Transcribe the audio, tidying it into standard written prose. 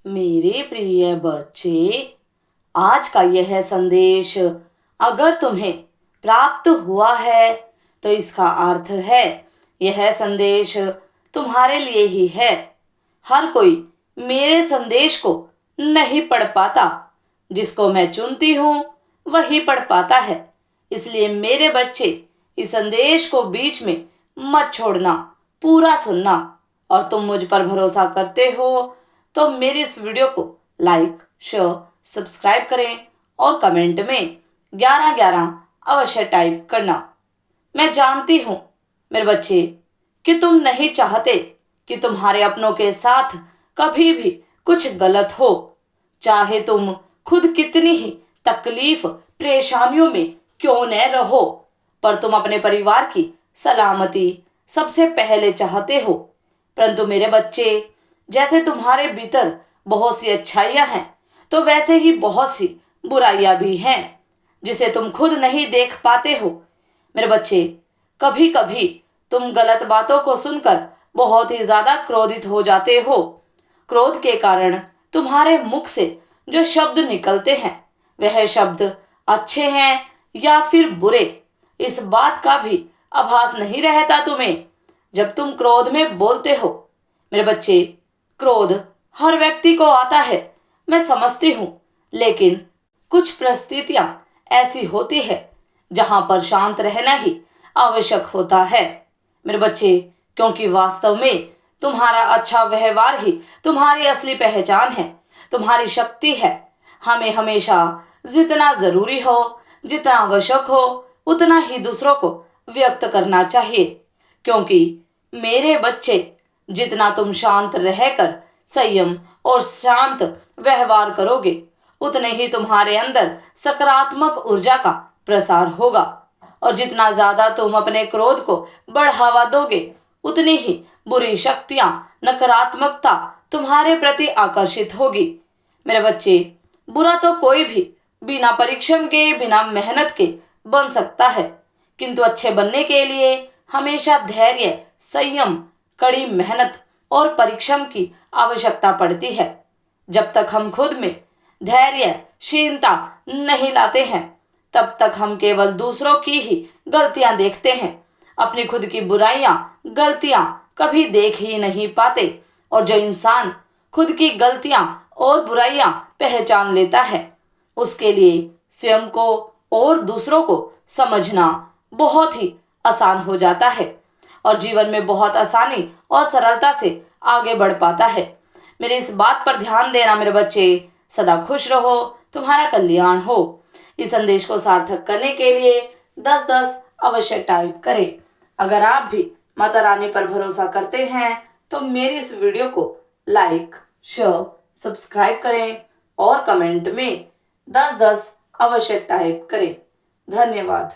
मेरे प्रिय बच्चे, आज का यह संदेश अगर तुम्हें प्राप्त हुआ है तो इसका अर्थ है यह संदेश तुम्हारे लिए ही है। हर कोई मेरे संदेश को नहीं पढ़ पाता, जिसको मैं चुनती हूँ वही पढ़ पाता है। इसलिए मेरे बच्चे, इस संदेश को बीच में मत छोड़ना, पूरा सुनना। और तुम मुझ पर भरोसा करते हो तो मेरी इस वीडियो को लाइक, शेयर, सब्सक्राइब करें और कमेंट में 1111 अवश्य टाइप करना। मैं जानती हूँ मेरे बच्चे कि तुम नहीं चाहते कि तुम्हारे अपनों के साथ कभी भी कुछ गलत हो, चाहे तुम खुद कितनी ही तकलीफ परेशानियों में क्यों न रहो, पर तुम अपने परिवार की सलामती सबसे पहले चाहते हो। परंतु मेरे बच्चे, जैसे तुम्हारे भीतर बहुत सी अच्छाइयां हैं तो वैसे ही बहुत सी बुराइयां भी हैं जिसे तुम खुद नहीं देख पाते हो। मेरे बच्चे, कभी कभी तुम गलत बातों को सुनकर बहुत ही ज्यादा क्रोधित हो जाते हो। क्रोध के कारण तुम्हारे मुख से जो शब्द निकलते हैं वह शब्द अच्छे हैं या फिर बुरे, इस बात का भी आभास नहीं रहता तुम्हें जब तुम क्रोध में बोलते हो। मेरे बच्चे, क्रोध हर व्यक्ति को आता है, मैं समझती हूँ, लेकिन कुछ परिस्थितियां ऐसी होती है जहां पर शांत रहना ही आवश्यक होता है। मेरे बच्चे, क्योंकि वास्तव में तुम्हारा अच्छा व्यवहार ही तुम्हारी असली पहचान है, तुम्हारी शक्ति है। हमें हमेशा जितना जरूरी हो, जितना आवश्यक हो, उतना ही दूसरों को व्यक्त करना चाहिए। क्योंकि मेरे बच्चे, जितना तुम शांत रहकर संयम और शांत व्यवहार करोगे, उतने ही तुम्हारे अंदर सकारात्मक ऊर्जा का प्रसार होगा। और जितना ज्यादा तुम अपने क्रोध को बढ़ावा दोगे, उतनी ही बुरी शक्तियां, नकारात्मकता तुम्हारे प्रति आकर्षित होगी। मेरे बच्चे, बुरा तो कोई भी बिना परिश्रम के, बिना मेहनत के बन सकता है, किंतु अच्छे बनने के लिए हमेशा धैर्य, संयम, कड़ी मेहनत और परिश्रम की आवश्यकता पड़ती है। जब तक हम खुद में धैर्यशीलता नहीं लाते हैं, तब तक हम केवल दूसरों की ही गलतियां देखते हैं, अपनी खुद की बुराइयां, गलतियां कभी देख ही नहीं पाते। और जो इंसान खुद की गलतियां और बुराइयां पहचान लेता है, उसके लिए स्वयं को और दूसरों को समझना बहुत ही आसान हो जाता है और जीवन में बहुत आसानी और सरलता से आगे बढ़ पाता है। मेरे इस बात पर ध्यान देना मेरे बच्चे। सदा खुश रहो, तुम्हारा कल्याण हो। इस संदेश को सार्थक करने के लिए 10-10 अवश्य टाइप करें। अगर आप भी माता रानी पर भरोसा करते हैं तो मेरी इस वीडियो को लाइक, शेयर, सब्सक्राइब करें और कमेंट में 10-10 अवश्य टाइप करें। धन्यवाद।